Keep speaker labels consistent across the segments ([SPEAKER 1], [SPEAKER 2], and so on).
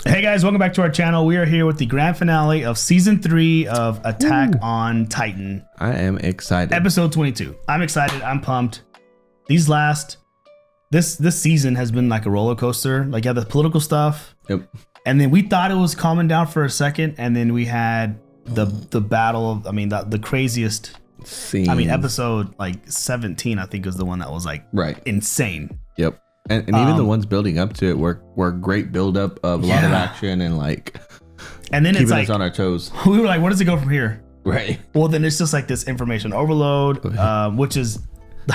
[SPEAKER 1] Hey guys, welcome back to our channel. We are here with the grand finale of season 3 of Attack on Titan.
[SPEAKER 2] I am excited.
[SPEAKER 1] Episode 22. I'm excited. I'm pumped. This season has been like a roller coaster. Like, you have the political stuff.
[SPEAKER 2] Yep.
[SPEAKER 1] And then we thought it was calming down for a second, and then we had the battle of, the craziest
[SPEAKER 2] scene.
[SPEAKER 1] Episode like 17, I think, was the one that was like insane.
[SPEAKER 2] Yep. And even the ones building up to it were great build up of a lot of action and
[SPEAKER 1] and then
[SPEAKER 2] keeping
[SPEAKER 1] it's like
[SPEAKER 2] us on our toes.
[SPEAKER 1] We were like, where does it go from here?
[SPEAKER 2] Right.
[SPEAKER 1] Well, then it's just like this information overload, which is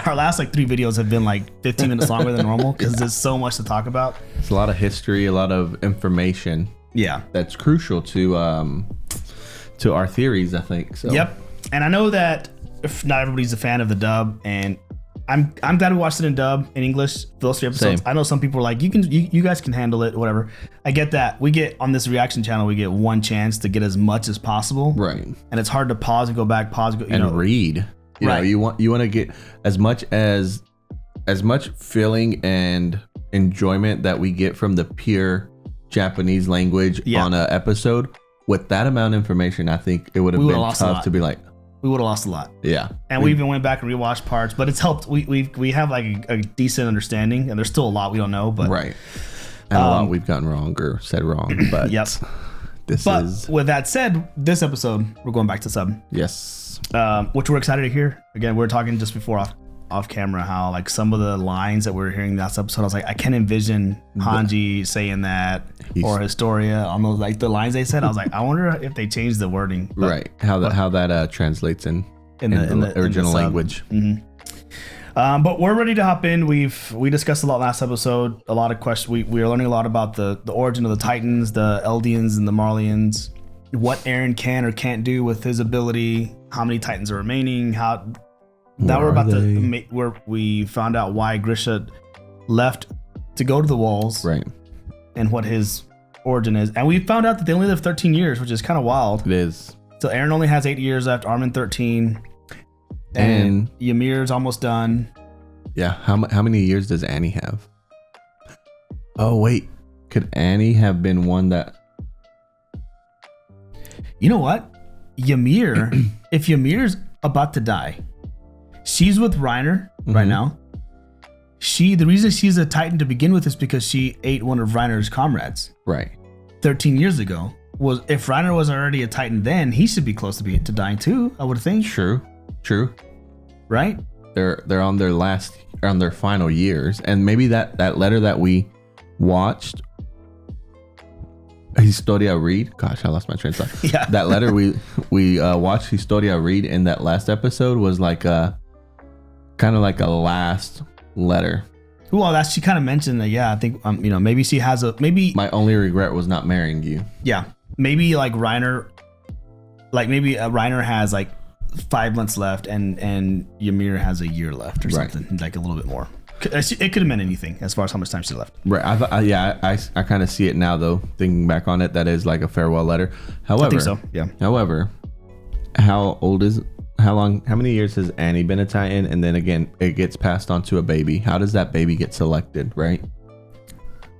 [SPEAKER 1] our last like 3 videos have been like 15 minutes longer than normal because there's so much to talk about.
[SPEAKER 2] It's a lot of history, a lot of information.
[SPEAKER 1] Yeah. That's
[SPEAKER 2] crucial to our theories, I think. So.
[SPEAKER 1] Yep. And I know that if not everybody's a fan of the dub, and I'm glad we watched it in dub in English for those 3 episodes. Same. I know some people are like, you guys can handle it, whatever. I get that. We get on this reaction channel, we get one chance to get as much as possible.
[SPEAKER 2] Right.
[SPEAKER 1] And it's hard to pause and go back,
[SPEAKER 2] read. You know, you want to get as much feeling and enjoyment that we get from the pure Japanese language on an episode. With that amount of information, I think it would have been tough to be like.
[SPEAKER 1] We would have lost a lot.
[SPEAKER 2] Yeah.
[SPEAKER 1] And we even went back and rewatched parts, but it's helped. We have like a decent understanding, and there's still a lot we don't know, but
[SPEAKER 2] right. And a lot we've gotten wrong or said wrong, but
[SPEAKER 1] yep. With that said, this episode we're going back to sub.
[SPEAKER 2] Yes.
[SPEAKER 1] Which we're excited to hear. Again, we were talking just before off camera how like some of the lines that we were hearing last episode, I was like, I can't envision Hanji saying that or Historia on those like the lines they said. I was like, I wonder if they changed the wording.
[SPEAKER 2] But, right. How that translates in the original language.
[SPEAKER 1] Mm-hmm. But we're ready to hop in. We discussed a lot last episode. A lot of questions. We are learning a lot about the origin of the Titans, the Eldians and the Marlians, what Eren can or can't do with his ability, how many Titans are remaining, where we found out why Grisha left to go to the walls,
[SPEAKER 2] right? And
[SPEAKER 1] what his origin is, and we found out that they only live 13 years, which is kind of wild.
[SPEAKER 2] It is.
[SPEAKER 1] So Eren only has 8 years left. Armin 13, and Ymir's almost done.
[SPEAKER 2] Yeah. How many years does Annie have? Oh wait, could Annie have been one that?
[SPEAKER 1] You know what, Ymir? If Ymir's about to die. She's with Reiner right now. The reason she's a Titan to begin with is because she ate one of Reiner's comrades.
[SPEAKER 2] Right.
[SPEAKER 1] 13 years ago. If Reiner was already a Titan then, he should be close to dying too, I would think.
[SPEAKER 2] True.
[SPEAKER 1] Right?
[SPEAKER 2] They're on their final years, and maybe that letter that we watched, Historia read. Gosh, I lost my train of thought. Yeah. That letter we watched Historia read in that last episode was like kind of like a last letter.
[SPEAKER 1] Well, she kind of mentioned that. Yeah, I think maybe she has my
[SPEAKER 2] only regret was not marrying you.
[SPEAKER 1] Yeah, maybe like Reiner, Reiner has like 5 months left, and Ymir has a year left or something, like a little bit more. It could have meant anything as far as how much time she left.
[SPEAKER 2] Right. I kind of see it now though. Thinking back on it, that is like a farewell letter. However,
[SPEAKER 1] I think so. Yeah.
[SPEAKER 2] However, how many years has Annie been a Titan? And then again, it gets passed on to a baby. How does that baby get selected? Right.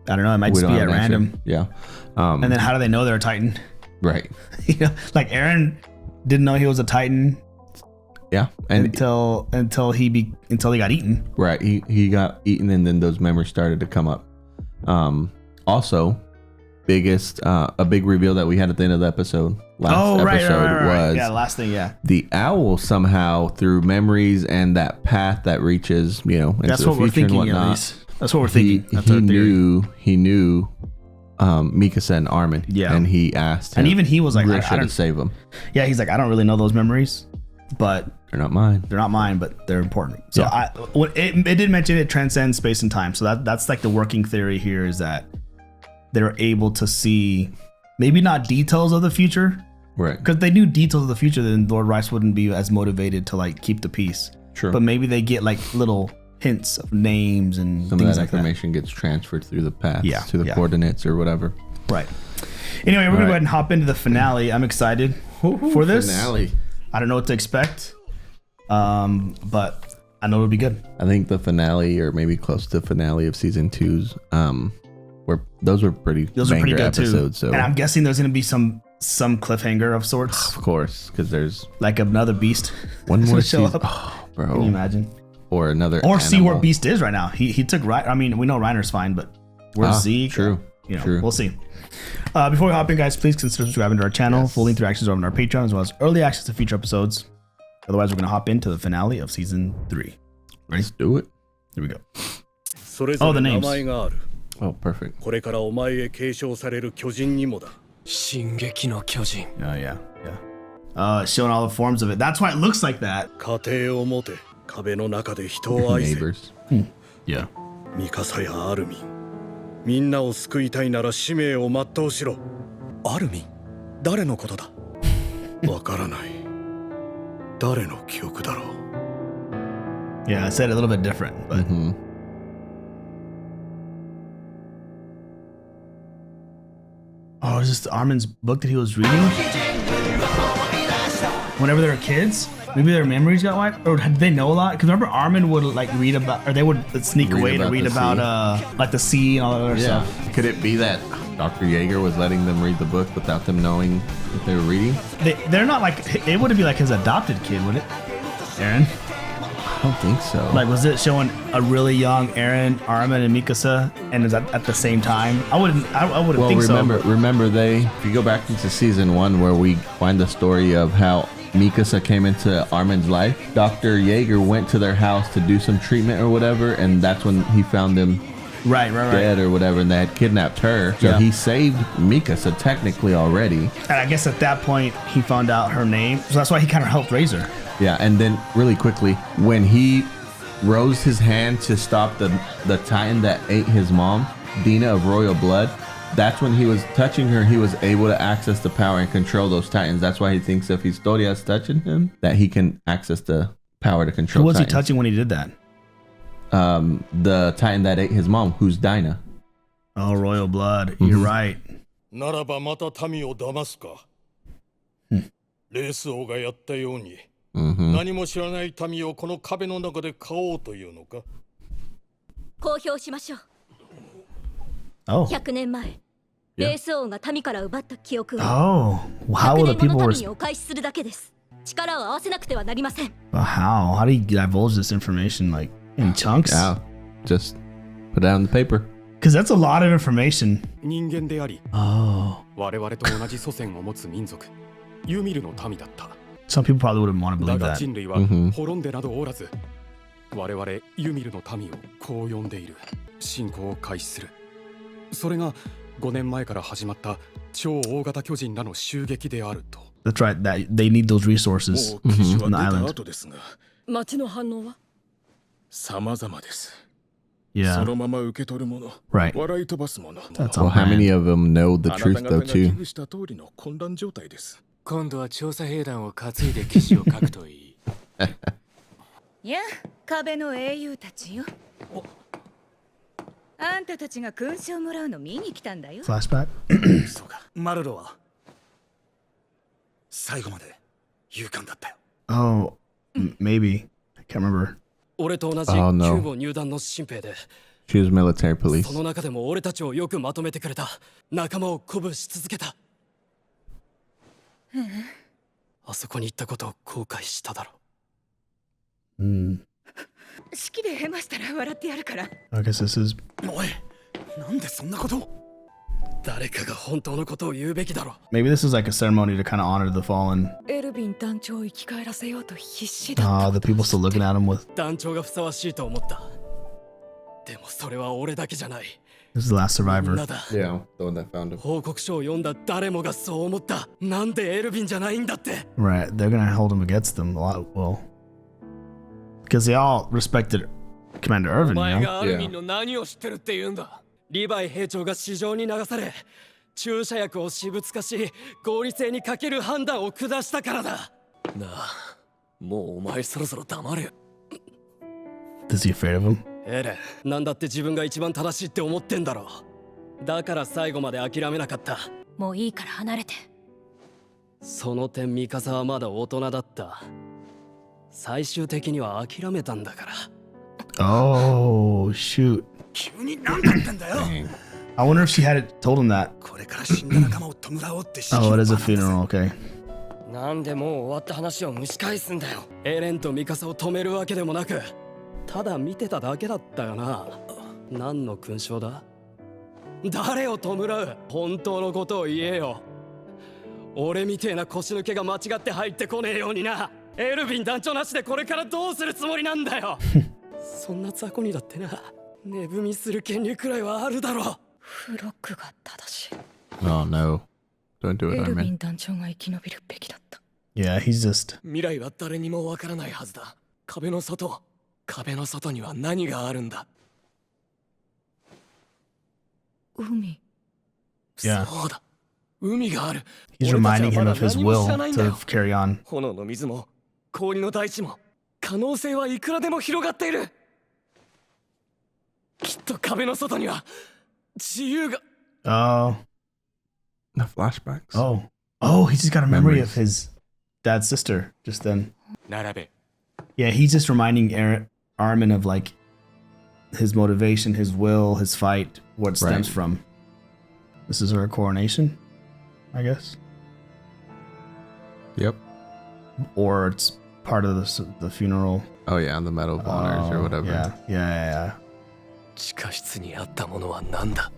[SPEAKER 1] I don't know. It might just be at random.
[SPEAKER 2] Yeah.
[SPEAKER 1] And then how do they know they're a Titan?
[SPEAKER 2] Right.
[SPEAKER 1] Like Eren didn't know he was a Titan.
[SPEAKER 2] Yeah,
[SPEAKER 1] and until he got eaten.
[SPEAKER 2] Right, he got eaten, and then those memories started to come up. Also, a big reveal that we had at the end of the episode. Last episode was
[SPEAKER 1] the last thing. Yeah,
[SPEAKER 2] the owl somehow through memories and that path that reaches into
[SPEAKER 1] that's
[SPEAKER 2] the
[SPEAKER 1] what
[SPEAKER 2] future
[SPEAKER 1] we're thinking.
[SPEAKER 2] and whatnot.
[SPEAKER 1] That's what we're thinking.
[SPEAKER 2] He knew. Mikasa and Armin. Yeah, and he asked him, and
[SPEAKER 1] even he was like,
[SPEAKER 2] I don't save him.
[SPEAKER 1] Yeah, he's like, I don't really know those memories, but
[SPEAKER 2] they're not mine.
[SPEAKER 1] They're not mine, but they're important. So it did mention it transcends space and time. So that's like the working theory here is that they're able to see maybe not details of the future,
[SPEAKER 2] right?
[SPEAKER 1] Because they knew details of the future, then Lord Rice wouldn't be as motivated to like keep the peace.
[SPEAKER 2] True,
[SPEAKER 1] but maybe they get like little hints of names and
[SPEAKER 2] some
[SPEAKER 1] things
[SPEAKER 2] of that
[SPEAKER 1] like
[SPEAKER 2] information gets transferred through the paths to the
[SPEAKER 1] yeah.
[SPEAKER 2] coordinates or whatever.
[SPEAKER 1] Right. Anyway, we're gonna go ahead and hop into the finale. I'm excited for this
[SPEAKER 2] finale.
[SPEAKER 1] I don't know what to expect, but I know it'll be good.
[SPEAKER 2] I think the finale, or maybe close to the finale of season 2's those were pretty good episodes.
[SPEAKER 1] Too.
[SPEAKER 2] So
[SPEAKER 1] and I'm guessing there's gonna be some cliffhanger of sorts.
[SPEAKER 2] Of course, because there's
[SPEAKER 1] like another beast.
[SPEAKER 2] One more season. Oh, bro.
[SPEAKER 1] Can you imagine?
[SPEAKER 2] Or another.
[SPEAKER 1] Or see where Beast is right now. He took right. I mean, we know Reiner's fine, but where's Zeke?
[SPEAKER 2] True.
[SPEAKER 1] You know,
[SPEAKER 2] True.
[SPEAKER 1] We'll see. Before we hop in, guys, please consider subscribing to our channel. Yes. Full length reactions are on our Patreon, as well as early access to future episodes. Otherwise, we're gonna hop into the finale of season 3. Ready?
[SPEAKER 2] Let's do it.
[SPEAKER 1] Here we go. Oh, the names.
[SPEAKER 2] Oh, perfect.
[SPEAKER 1] Oh, yeah. Showing all the forms of it. That's why it looks like that.
[SPEAKER 2] Neighbors.
[SPEAKER 1] Yeah.
[SPEAKER 3] みんなを救いたいなら使命を全うしろ。アルミン？誰のことだ？わからない。誰の記憶だろう。
[SPEAKER 1] Yeah, I said it a little bit different, but. Oh, is this Armin's book that he was reading? Whenever they were kids? Maybe their memories got wiped? Or did they know a lot? Because remember Armin would like read about, or they would sneak away to read about like the sea and all that other stuff.
[SPEAKER 2] Could it be that Dr. Yeager was letting them read the book without them knowing what they were reading?
[SPEAKER 1] They're not like, it wouldn't be like his adopted kid, would it? Aaron?
[SPEAKER 2] I don't think so.
[SPEAKER 1] Like, was it showing a really young Aaron, Armin, and Mikasa, and is that at the same time? I wouldn't think so.
[SPEAKER 2] Well, remember if you go back into season 1 where we find the story of how Mikasa came into Armin's life, Dr. Yeager went to their house to do some treatment or whatever, and that's when he found them dead or whatever, and they had kidnapped her. So he saved Mikasa technically already.
[SPEAKER 1] And I guess at that point, he found out her name, so that's why he kind of helped raise her.
[SPEAKER 2] Yeah, and then really quickly, when he rose his hand to stop the Titan that ate his mom, Dina of Royal Blood, that's when he was touching her, he was able to access the power and control those Titans. That's why he thinks if Historia's touching him, that he can access the power to control
[SPEAKER 1] Who was
[SPEAKER 2] Titans.
[SPEAKER 1] he touching when he did that?
[SPEAKER 2] The Titan that ate his mom, who's Dinah.
[SPEAKER 1] Oh, Royal Blood. You're right.
[SPEAKER 3] ならばまた民を騙すか。レース王がやったように、何も知らない民をこの壁の中で飼おうというのか。
[SPEAKER 4] 公表しましょう。
[SPEAKER 1] Oh.
[SPEAKER 4] 100年前、レース王が民から奪った記憶を。
[SPEAKER 1] Oh, how will the people
[SPEAKER 4] 100年後の民にお返しするだけです。力を合わせなくてはなりません。
[SPEAKER 1] How? How do you divulge this information like in chunks?
[SPEAKER 2] Yeah, just put it on the paper.
[SPEAKER 1] Because that's a lot of information.
[SPEAKER 3] 人間であり、
[SPEAKER 1] Oh.
[SPEAKER 3] 我々と同じ祖先を持つ民族、ユミルの民だった。
[SPEAKER 1] Some people probably wouldn't want to
[SPEAKER 3] だ
[SPEAKER 1] believe
[SPEAKER 3] が
[SPEAKER 1] that.
[SPEAKER 3] 人類は滅んでなどおらず、我々ユミルの民をこう呼んでいる。侵攻を開始する。それが5年前から始まった超大型巨人らの襲撃であると。
[SPEAKER 1] That's right. That they need those resources
[SPEAKER 3] もう記事
[SPEAKER 1] on
[SPEAKER 3] は
[SPEAKER 1] the
[SPEAKER 3] 出た
[SPEAKER 1] island.
[SPEAKER 3] 後ですが、
[SPEAKER 4] 町の反応は？
[SPEAKER 3] 様々です。
[SPEAKER 1] Yeah.
[SPEAKER 3] そのまま受け取るもの、
[SPEAKER 1] Right.
[SPEAKER 3] 笑い飛ばすもの。
[SPEAKER 1] That's
[SPEAKER 2] Well,
[SPEAKER 1] all
[SPEAKER 2] how many
[SPEAKER 1] planned.
[SPEAKER 2] of them know the
[SPEAKER 3] あな
[SPEAKER 2] truth
[SPEAKER 3] た
[SPEAKER 2] though
[SPEAKER 3] 方が危
[SPEAKER 2] too?
[SPEAKER 3] 惧した通りの混乱状態です。
[SPEAKER 5] 今度は調査兵団を担いで記事を書くといい。
[SPEAKER 6] いや、壁の英雄たちよ。あんたたちが勲章もらうの見に来たんだよ。
[SPEAKER 1] Flashback.
[SPEAKER 3] そうか。マルロは最後まで勇敢だったよ。
[SPEAKER 1] Oh, maybe. I can't remember.
[SPEAKER 3] 俺と同じ
[SPEAKER 2] Oh, no.
[SPEAKER 3] 救護入団の新兵で、
[SPEAKER 2] She was military police.
[SPEAKER 3] その中でも俺たちをよくまとめてくれた。仲間を鼓舞し続けた。あそこに行ったことを後悔しただろう。
[SPEAKER 6] 式でヘマしたら笑ってやるから。
[SPEAKER 1] I guess this is.
[SPEAKER 3] おい、なんでそんなことを。誰かが本当のことを言うべきだろう。
[SPEAKER 1] Maybe this is like a ceremony to kind of honor the fallen.
[SPEAKER 6] エルヴィン団長を生き返らせようと必死だった。
[SPEAKER 1] The people still looking at him with.
[SPEAKER 3] 団長がふさわしいと思った。でもそれは俺だけじゃない。
[SPEAKER 1] This is the last
[SPEAKER 3] みん
[SPEAKER 1] survivor.
[SPEAKER 2] Yeah,
[SPEAKER 3] なだ。
[SPEAKER 2] the one that found him.
[SPEAKER 3] 報告書を読んだ誰もがそう思った。なんでエルヴィンじゃないんだって。
[SPEAKER 1] Right. They're gonna hold him against them a lot. Well, because they all respected Commander
[SPEAKER 3] お
[SPEAKER 1] Irvin,
[SPEAKER 3] 前
[SPEAKER 1] you know?
[SPEAKER 3] がアルミンの何を知ってるって言うんだ。リヴァイ兵長が市場に流され、注射薬を私物化し、合理性に欠ける判断を下したからだ。なあ、もうお前そろそろ黙れよ。
[SPEAKER 1] Is he afraid of him?
[SPEAKER 3] エレン、なんだって自分が一番正しいって思ってんだろ。だから最後まで諦めなかった。
[SPEAKER 4] もういいから離れて。
[SPEAKER 3] その点ミカサはまだ大人だった。最終的には諦めたんだから。
[SPEAKER 1] Oh, shoot.
[SPEAKER 3] 急に何だってんだよ。
[SPEAKER 1] I wonder if she had told him that.
[SPEAKER 3] これから死んだ仲間を弔おうって
[SPEAKER 1] Oh, it is a funeral. Okay.
[SPEAKER 3] なんでもう終わった話を蒸し返すんだよ。エレンとミカサを止めるわけでもなく、ただ見てただけだったよな。何の勲章だ？誰を弔う？本当のことを言えよ。俺みてえな腰抜けが間違って入ってこねえようにな。エルヴィン団長なしでこれからどうするつもりなんだよ。そんな雑魚にだってな、値踏みする権利くらいはあるだろう。
[SPEAKER 6] フロックが正しい。
[SPEAKER 2] Oh no. Don't do
[SPEAKER 6] エ
[SPEAKER 2] it,
[SPEAKER 6] ルヴィ
[SPEAKER 2] Armin.
[SPEAKER 6] ン団長が生き延びるべきだった。
[SPEAKER 1] Yeah, he's just.
[SPEAKER 3] 未来は誰にもわからないはずだ。壁の外には何があるんだ。
[SPEAKER 6] 海。
[SPEAKER 1] Yeah.
[SPEAKER 3] そうだ。海がある。
[SPEAKER 1] He's reminding him of his will to carry on.
[SPEAKER 3] 炎の水も氷の大地も可能性はいくらでも広がっている。きっと壁の外には自由が。
[SPEAKER 1] Oh.
[SPEAKER 2] The flashbacks.
[SPEAKER 1] Oh, he just got a memory
[SPEAKER 2] Memories.
[SPEAKER 1] of his dad's sister just then.
[SPEAKER 5] 並べ
[SPEAKER 1] Yeah, he's just reminding Armin of like his motivation, his will, his fight, what it stems
[SPEAKER 2] Right.
[SPEAKER 1] from. This is her coronation, I guess,
[SPEAKER 2] Yep.
[SPEAKER 1] or it's part of the funeral.
[SPEAKER 2] Oh yeah, the Medal of Honors or whatever.
[SPEAKER 1] Yeah.
[SPEAKER 3] 地下室にあったものは何だ。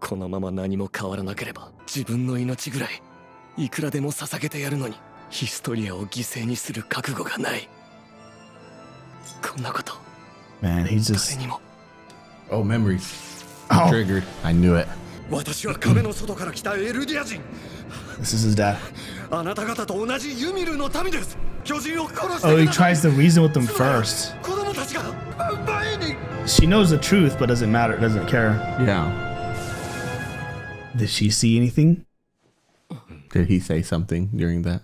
[SPEAKER 3] このまま何も変わらなければ自分の命ぐらいいくらでも捧げてやるのに、ヒストリアを犠牲にする覚悟がない。こんなこと
[SPEAKER 1] Man, he's
[SPEAKER 3] 誰
[SPEAKER 1] just.
[SPEAKER 3] にも。
[SPEAKER 2] Oh, memories.
[SPEAKER 1] Oh,
[SPEAKER 2] Triggered. I knew it.
[SPEAKER 3] 私は壁の外から来たエルディア人。
[SPEAKER 1] this is his dad.
[SPEAKER 3] あなた方と同じユミルの民です。巨人を殺して
[SPEAKER 1] Oh,
[SPEAKER 3] く
[SPEAKER 1] he
[SPEAKER 3] ださい。
[SPEAKER 1] tries to reason with them first.
[SPEAKER 3] 子供たちが前に。
[SPEAKER 1] She knows the truth, but doesn't matter. Doesn't care.
[SPEAKER 2] Yeah.
[SPEAKER 1] Did she see anything?
[SPEAKER 2] Did he say something during that?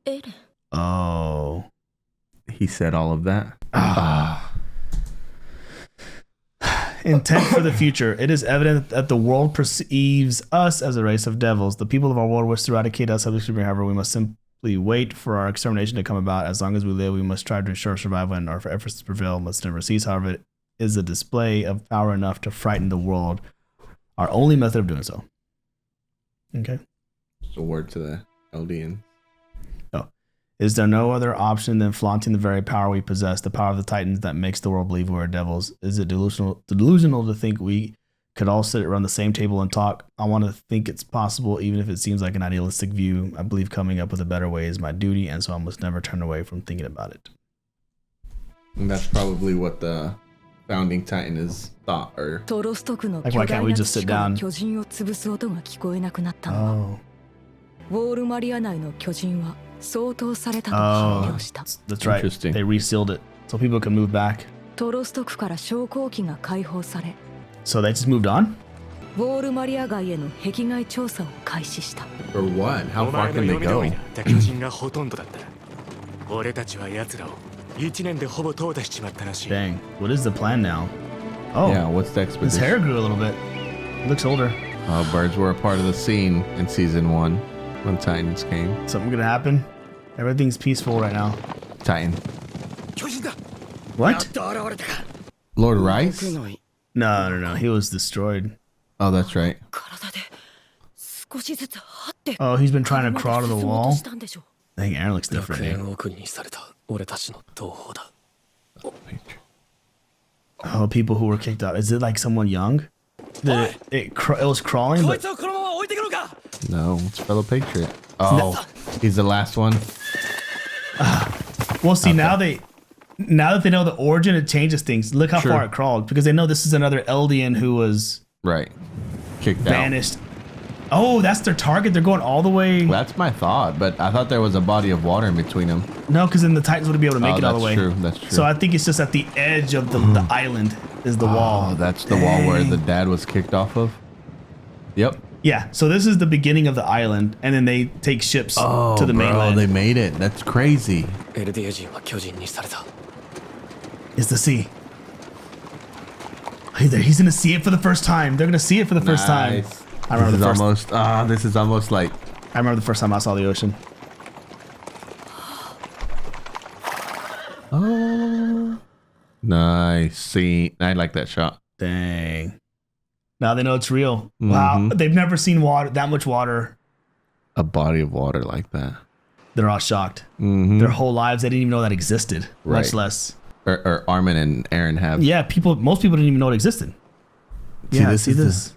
[SPEAKER 6] エレン。
[SPEAKER 1] Oh.
[SPEAKER 2] He said all of that.
[SPEAKER 1] Intent for the future. It is evident that the world perceives us as a race of devils. The people of our world wish to eradicate us. However, we must simply wait for our extermination to come about. As long as we live, we must strive to ensure survival, and our efforts to prevail must never cease. However, it is a display of power enough to frighten the world. Our only method of doing so. Okay.
[SPEAKER 2] It's a word to the Eldian.
[SPEAKER 1] Is there no other option than flaunting the very power we possess, the power of the Titans that makes the world believe we are devils? Is it delusional to think we could all sit around the same table and talk? I want to think it's possible, even if it seems like an idealistic view. I believe coming up with a better way is my duty, and so I must never turn away from thinking about it.
[SPEAKER 2] And that's probably what the founding Titan is thought, or
[SPEAKER 6] トロスト区の
[SPEAKER 1] Like,
[SPEAKER 6] 巨
[SPEAKER 1] why can't
[SPEAKER 6] 大
[SPEAKER 1] we
[SPEAKER 6] な
[SPEAKER 1] just sit
[SPEAKER 6] 土から
[SPEAKER 1] down?
[SPEAKER 6] 巨人を潰す音が聞こえなくなったのは、
[SPEAKER 1] Oh.
[SPEAKER 6] ウォールマリア内の巨人は掃討されたと発表した
[SPEAKER 1] That's right.
[SPEAKER 2] Interesting.
[SPEAKER 1] They resealed it so people can move back.
[SPEAKER 6] トロスト区から昇降機が解放され、
[SPEAKER 1] So they just moved on?
[SPEAKER 6] ウォールマリア街への壁外調査を開始した。
[SPEAKER 2] for what? How
[SPEAKER 5] お
[SPEAKER 2] far
[SPEAKER 5] 前の
[SPEAKER 2] can they
[SPEAKER 5] 読み通
[SPEAKER 2] go?
[SPEAKER 5] りだった巨人がほとんどだった。俺たちは奴らを1年でほぼ淘汰しちまったらしい。
[SPEAKER 1] Dang. What is the plan now? Oh,
[SPEAKER 2] Yeah, what's the
[SPEAKER 1] his hair
[SPEAKER 2] expedition?
[SPEAKER 1] grew a little bit. Looks older.
[SPEAKER 2] Birds were a part of the scene in season 1 when Titans came.
[SPEAKER 1] Something gonna happen? Everything's peaceful right now.
[SPEAKER 2] Titan.
[SPEAKER 3] 巨人だ。やっ
[SPEAKER 1] What?
[SPEAKER 3] と現れたか。
[SPEAKER 2] Lord Rice?
[SPEAKER 3] 僕の
[SPEAKER 1] No. He was destroyed.
[SPEAKER 2] Oh, that's right.
[SPEAKER 6] 体で少しずつ張って
[SPEAKER 1] Oh, he's been trying to
[SPEAKER 6] ま
[SPEAKER 1] crawl
[SPEAKER 6] で
[SPEAKER 1] to the
[SPEAKER 6] 進もう
[SPEAKER 1] wall.
[SPEAKER 6] としたんでしょう。
[SPEAKER 1] I think Aaron looks
[SPEAKER 3] 楽
[SPEAKER 1] different.
[SPEAKER 3] 園送りにされた俺たちの同胞だ。
[SPEAKER 1] Oh, people who were kicked out. Is it like someone young? It was crawling,
[SPEAKER 3] こい
[SPEAKER 1] but
[SPEAKER 3] つをこのまま置いてくのか。
[SPEAKER 2] No, it's fellow Patriot. Oh, he's the last one.
[SPEAKER 1] well, see now that they know the origin, it changes things. Look how
[SPEAKER 2] Sure.
[SPEAKER 1] far it crawled because they know this is another Eldian who was
[SPEAKER 2] Right. Kicked out.
[SPEAKER 1] banished. Oh, that's their target. They're going all the way.
[SPEAKER 2] That's my thought, but I thought there was a body of water in between them.
[SPEAKER 1] No, because then the Titans wouldn't be able to make
[SPEAKER 2] Oh,
[SPEAKER 1] it all
[SPEAKER 2] that's
[SPEAKER 1] the way.
[SPEAKER 2] true. That's true.
[SPEAKER 1] So I think it's just at the edge of the island is the wall.
[SPEAKER 2] Oh, that's the wall where
[SPEAKER 1] Dang.
[SPEAKER 2] the dad was kicked off of? Yep.
[SPEAKER 1] Yeah, so this is the beginning of the island, and then they take ships to the mainland.
[SPEAKER 2] They made it. That's crazy.
[SPEAKER 3] エルディア人は巨人にされた。
[SPEAKER 1] Is the sea. Hey there, he's gonna see it for the first time. They're gonna see it for the first time.
[SPEAKER 2] Nice.
[SPEAKER 1] I remember
[SPEAKER 2] This is almost like
[SPEAKER 1] I remember the first time I saw the ocean.
[SPEAKER 2] nice. See, I like that shot.
[SPEAKER 1] Dang. Now they know it's real. Wow, they've never seen water, that much water.
[SPEAKER 2] A body of water like that.
[SPEAKER 1] They're all shocked. Their whole lives, they didn't even know that existed,
[SPEAKER 2] Right.
[SPEAKER 1] much less.
[SPEAKER 2] Or Armin and Aaron have.
[SPEAKER 1] Yeah, most people didn't even know it existed. See this.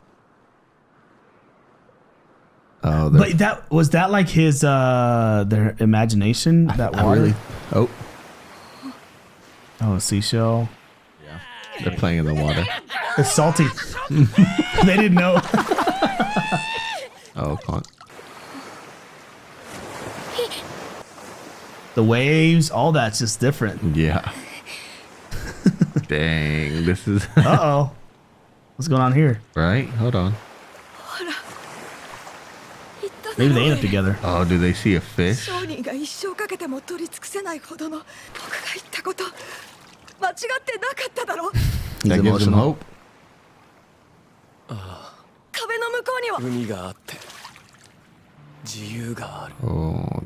[SPEAKER 2] Oh,
[SPEAKER 1] But that was that like his their imagination, that water.
[SPEAKER 2] Oh,
[SPEAKER 1] A seashell.
[SPEAKER 2] they're playing in the water.
[SPEAKER 1] It's salty. They didn't know.
[SPEAKER 2] Oh, come on.
[SPEAKER 1] The waves, all that's just different.
[SPEAKER 2] Yeah. Dang, this is
[SPEAKER 1] Uh-oh. What's going on here?
[SPEAKER 2] right. Hold on.
[SPEAKER 1] Maybe they end up together.
[SPEAKER 2] Oh, do they see a fish?
[SPEAKER 6] 商人が一生かけても取り尽くせないほどの僕が言ったこと間違ってなかっただろ
[SPEAKER 1] He's
[SPEAKER 2] That gives them
[SPEAKER 1] emotional.
[SPEAKER 2] hope.
[SPEAKER 6] 壁の向こうには
[SPEAKER 3] 海があって自由がある
[SPEAKER 2] Oh,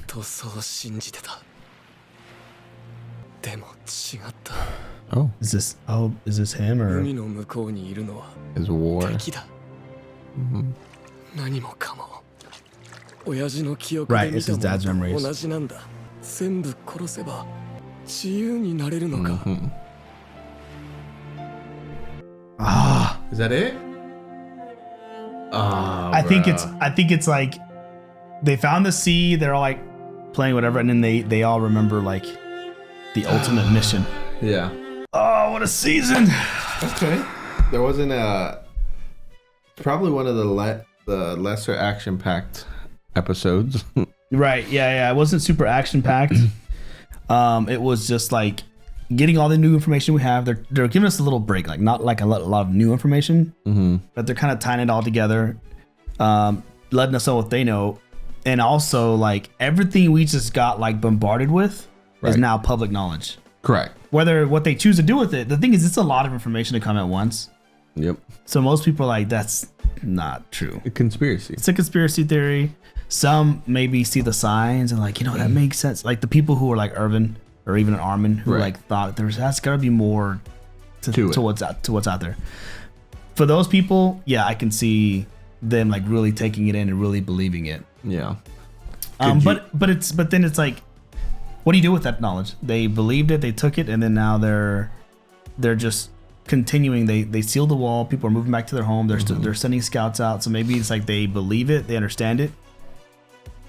[SPEAKER 3] とそう信じてたでも違った
[SPEAKER 2] oh,
[SPEAKER 1] Is this him or
[SPEAKER 3] 海の向こうにいるのは
[SPEAKER 2] is war.
[SPEAKER 3] 敵だ、何もかも親父の記憶
[SPEAKER 1] Right,
[SPEAKER 3] で見
[SPEAKER 1] it's
[SPEAKER 3] た
[SPEAKER 1] his dad's
[SPEAKER 3] もの
[SPEAKER 1] memories.
[SPEAKER 3] と同じなんだ全部殺せば自由になれるのか、
[SPEAKER 2] Is that it? Oh,
[SPEAKER 1] I think it's like they found the sea, they're all like playing whatever, and then they all remember like the ultimate mission.
[SPEAKER 2] Yeah.
[SPEAKER 1] Oh, what a season!
[SPEAKER 2] Okay. There wasn't probably one of the lesser action packed episodes.
[SPEAKER 1] Right, yeah. It wasn't super action packed. It was just like getting all the new information we have. They're giving us a little break, like not like a lot of new information, but they're kind of tying it all together, letting us know what they know, and also like everything we just got like bombarded with is
[SPEAKER 2] Right.
[SPEAKER 1] now public knowledge.
[SPEAKER 2] Correct.
[SPEAKER 1] Whether what they choose to do with it, the thing is, it's a lot of information to come at once.
[SPEAKER 2] Yep.
[SPEAKER 1] So most people are like, that's not true.
[SPEAKER 2] A conspiracy.
[SPEAKER 1] It's a conspiracy theory. Some maybe see the signs and like, that makes sense. Like the people who are like Irvin or even Armin who
[SPEAKER 2] Right.
[SPEAKER 1] like thought that's gotta be more
[SPEAKER 2] To it.
[SPEAKER 1] to what's out there. For those people, yeah, I can see them like really taking it in and really believing it.
[SPEAKER 2] Yeah.
[SPEAKER 1] But then it's like, what do you do with that knowledge? They believed it, they took it, and then now they're just continuing. They sealed the wall. People are moving back to their home. They're sending scouts out. So maybe it's like they believe it, they understand it.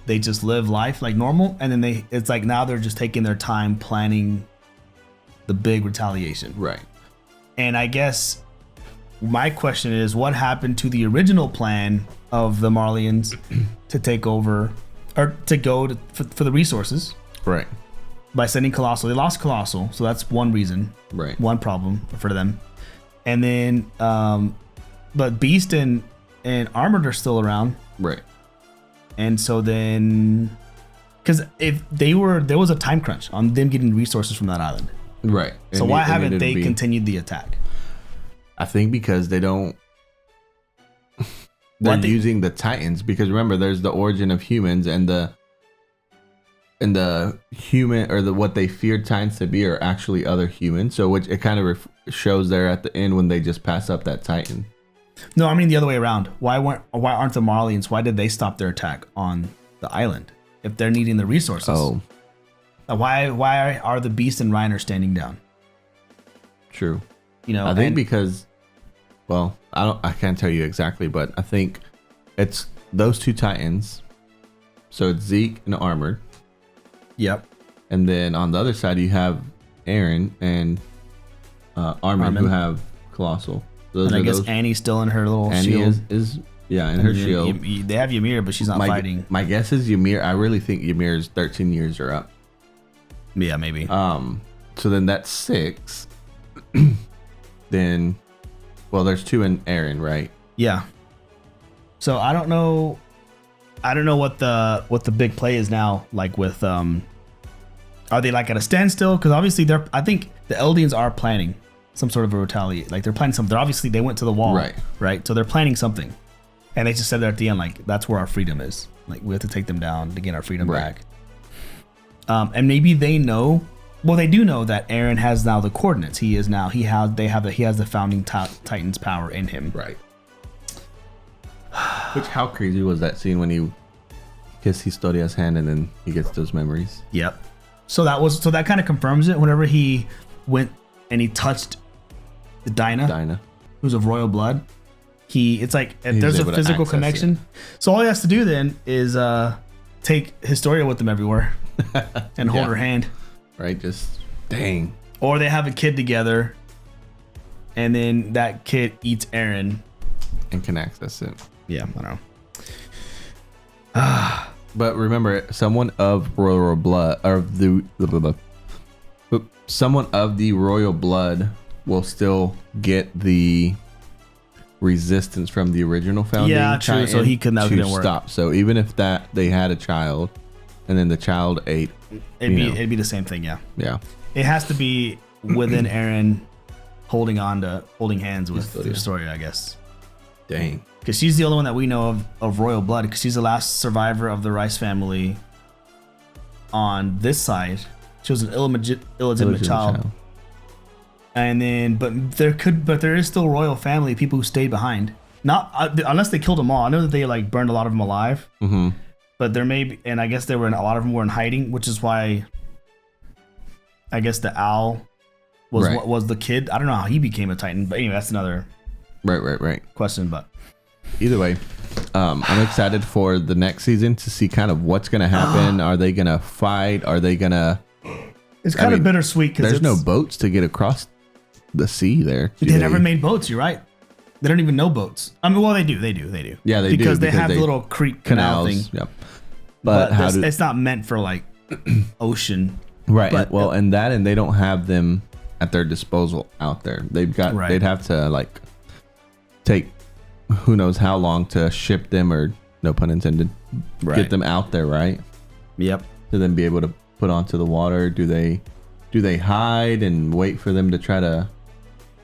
[SPEAKER 1] They just live life like normal, and then it's like now they're just taking their time planning the big retaliation.
[SPEAKER 2] Right.
[SPEAKER 1] And I guess my question is, what happened to the original plan of the Marlians to take over or to go for the resources?
[SPEAKER 2] Right.
[SPEAKER 1] By sending Colossal. They lost Colossal, so that's one reason.
[SPEAKER 2] Right.
[SPEAKER 1] One problem for them. And then but Beast and Armored are still around.
[SPEAKER 2] Right.
[SPEAKER 1] And so then because if there was a time crunch on them getting resources from that island.
[SPEAKER 2] Right.
[SPEAKER 1] So why haven't they continued the attack?
[SPEAKER 2] I think because they don't they're using the Titans, because remember there's the origin of humans and the human or what they feared Titans to be are actually other humans. So which it kind of shows there at the end when they just pass up that Titan.
[SPEAKER 1] No, I mean the other way around. Why aren't the Marlians? Why did they stop their attack on the island if they're needing the resources?
[SPEAKER 2] Oh,
[SPEAKER 1] Why are the Beast and Reiner standing down?
[SPEAKER 2] true.
[SPEAKER 1] I
[SPEAKER 2] think because, well, I can't tell you exactly, but I think it's those two Titans. So it's Zeke and Armored.
[SPEAKER 1] Yep.
[SPEAKER 2] And then on the other side, you have Aaron and Armin who have Colossal.
[SPEAKER 1] And I guess Annie's still in her little
[SPEAKER 2] Annie
[SPEAKER 1] shield.
[SPEAKER 2] is in her shield.
[SPEAKER 1] They have Ymir, but she's not fighting.
[SPEAKER 2] My guess is Ymir. I really think Ymir's 13 years are up.
[SPEAKER 1] Yeah, maybe.
[SPEAKER 2] So then that's 6. Then, well, there's 2 in Aaron, right?
[SPEAKER 1] Yeah. So I don't know what the big play is now. Like with are they like at a standstill? Because obviously I think the Eldians are planning some sort of a retaliate. Like they're planning something. Obviously they went to the wall, right? So they're planning something, and they just said there at the end, like that's where our freedom is. Like we have to take them down to get our freedom back. And maybe they know Well, they do know that Eren has now the coordinates. He has the founding Titan's power in him.
[SPEAKER 2] Right. Which, how crazy was that scene when he kissed Historia's hand and then he gets those memories?
[SPEAKER 1] Yep. So that kind of confirms it. Whenever he went and he touched the Dinah, who's of royal blood, it's like there's a physical connection. So all he has to do then is take Historia with him everywhere and hold her hand. Right.
[SPEAKER 2] Just dang.
[SPEAKER 1] Or they have a kid together, and then that kid eats Eren
[SPEAKER 2] and can access it.
[SPEAKER 1] Yeah, I don't
[SPEAKER 2] know. But remember, someone of royal blood, or someone of the royal blood will still get the resistance from the original founding.
[SPEAKER 1] Yeah, true. So he couldn't
[SPEAKER 2] stop. So even if they had a child, and then the child ate,
[SPEAKER 1] it'd be the same thing. Yeah.
[SPEAKER 2] Yeah.
[SPEAKER 1] It has to be within Eren holding hands with Historia, I guess.
[SPEAKER 2] Dang.
[SPEAKER 1] Because she's the only one that we know of royal blood, because she's the last survivor of the Rice family on this side. She was an illegitimate child. And then, but there is still royal family, people who stayed behind. Not unless they killed them all. I know that they like burned a lot of them alive.
[SPEAKER 2] Mm-hmm.
[SPEAKER 1] But there may be, and I guess a lot of them were in hiding, which is why I guess the owl was the kid. I don't know how he became a Titan, but anyway, that's another
[SPEAKER 2] right
[SPEAKER 1] question. But
[SPEAKER 2] either way, I'm excited for the next season to see kind of what's going to happen. Are they going to fight? Are they going to...
[SPEAKER 1] It's kind of bittersweet because
[SPEAKER 2] there's no boats to get across the sea there.
[SPEAKER 1] They never made boats. You're right. They don't even know boats. I mean, well, they do.
[SPEAKER 2] Yeah, they do.
[SPEAKER 1] Because they have the little creek canal thing.
[SPEAKER 2] Yep.
[SPEAKER 1] But it's not meant for like ocean.
[SPEAKER 2] Right.
[SPEAKER 1] But,
[SPEAKER 2] and they don't have them at their disposal out there. They've got, they'd have to like take who knows how long to ship them, or no pun intended, get them out there. Right.
[SPEAKER 1] Yep.
[SPEAKER 2] To then be able to put onto the water. Do they hide and wait for them to try to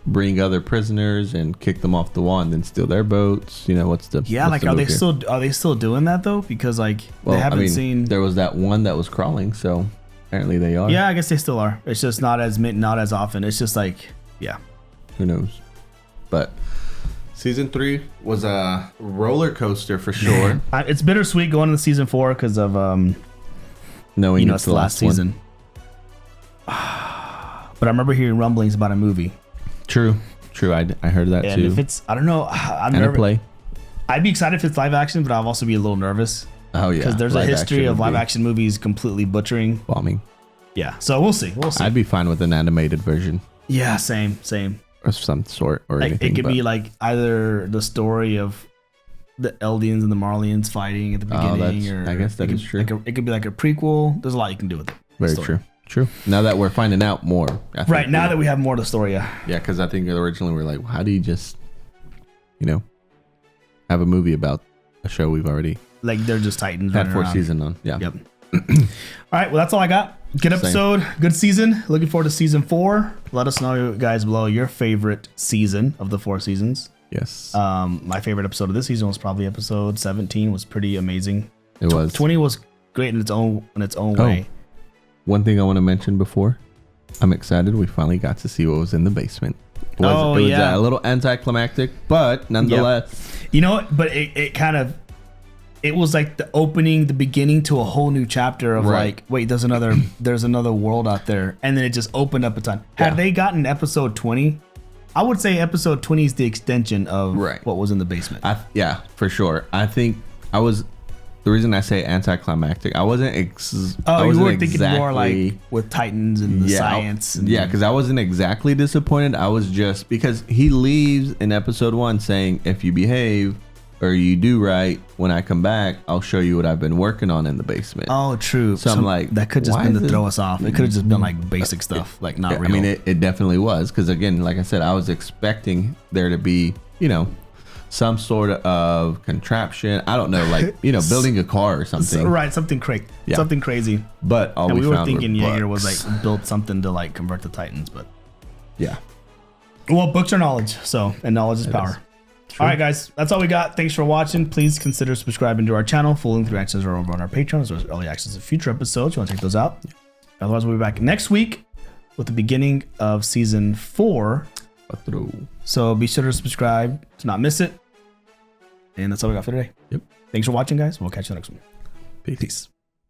[SPEAKER 2] bring other prisoners and kick them off the wall and then steal their boats? What's the
[SPEAKER 1] are they still doing that though? Because they haven't seen.
[SPEAKER 2] There was that one that was crawling, so apparently they are.
[SPEAKER 1] Yeah, I guess they still are. It's just not as often. It's just
[SPEAKER 2] who knows? But season 3 was a roller coaster for sure.
[SPEAKER 1] It's bittersweet going into season 4 because of
[SPEAKER 2] knowing it's the last
[SPEAKER 1] season. But I remember hearing rumblings about a movie.
[SPEAKER 2] True. I heard that too.
[SPEAKER 1] If it's, I don't know, I'd be excited if it's live action, but I'll also be a little nervous.
[SPEAKER 2] Oh yeah,
[SPEAKER 1] because there's a history of live action movies completely
[SPEAKER 2] bombing.
[SPEAKER 1] Yeah, so we'll see.
[SPEAKER 2] I'd be fine with an animated version.
[SPEAKER 1] Yeah, same.
[SPEAKER 2] Of some sort, or
[SPEAKER 1] like,
[SPEAKER 2] anything.
[SPEAKER 1] It could be like either the story of the Eldians and the Marlians fighting at the beginning, or
[SPEAKER 2] I guess that is true.
[SPEAKER 1] It could be like a prequel. There's a lot you can do with it.
[SPEAKER 2] Very true. Now that we're finding out more,
[SPEAKER 1] now that we have more of the story, yeah,
[SPEAKER 2] because I think originally we were like, how do you just, have a movie about a show we've already
[SPEAKER 1] they're just Titans
[SPEAKER 2] had 4 seasons on. Yeah.
[SPEAKER 1] Yep. All right, well, that's all I got. Good episode. Same. Good season. Looking forward to season 4. Let us know, guys, below your favorite season of the 4 seasons.
[SPEAKER 2] Yes.
[SPEAKER 1] My favorite episode of this season was probably episode 17. Was pretty amazing.
[SPEAKER 2] It was.
[SPEAKER 1] 20 was great in its own way.
[SPEAKER 2] One thing I want to mention before, I'm excited. We finally got to see what was in the basement. It was a little anticlimactic, but nonetheless.
[SPEAKER 1] Yep. You know what? But it was like the beginning to a whole new chapter of wait, there's another world out there, and then it just opened up a ton. Had they gotten episode 20, I would say episode 20 is the extension of what was in the basement.
[SPEAKER 2] Yeah, for sure. I think the reason I say anticlimactic, I wasn't.
[SPEAKER 1] You were thinking more like with Titans and the science.
[SPEAKER 2] Because I wasn't exactly disappointed. I was just because he leaves in episode 1 saying, "If you behave or you do right, when I come back, I'll show you what I've been working on in the basement."
[SPEAKER 1] Oh, true.
[SPEAKER 2] So I'm like,
[SPEAKER 1] that could just been to throw us off. It could have just been like basic stuff, like not real.
[SPEAKER 2] I mean, it definitely was, because again, like I said, I was expecting there to be, some sort of contraption. I don't know, like, building a car or something.
[SPEAKER 1] Something crazy.
[SPEAKER 2] Yeah.
[SPEAKER 1] Something crazy.
[SPEAKER 2] But
[SPEAKER 1] we were thinking Jaeger was like built something to like convert the Titans, but
[SPEAKER 2] yeah.
[SPEAKER 1] Well, books are knowledge, and knowledge is power. All right, guys, that's all we got. Thanks for watching. Please consider subscribing to our channel. Full length reactions are over on our Patreon, as well as early access to future episodes. You want to check those out? Otherwise, we'll be back next week with the beginning of season 4. So be sure to subscribe to not miss it. And that's all we got for today.
[SPEAKER 2] Yep.
[SPEAKER 1] Thanks for watching, guys. We'll catch you in the next one.
[SPEAKER 2] Peace.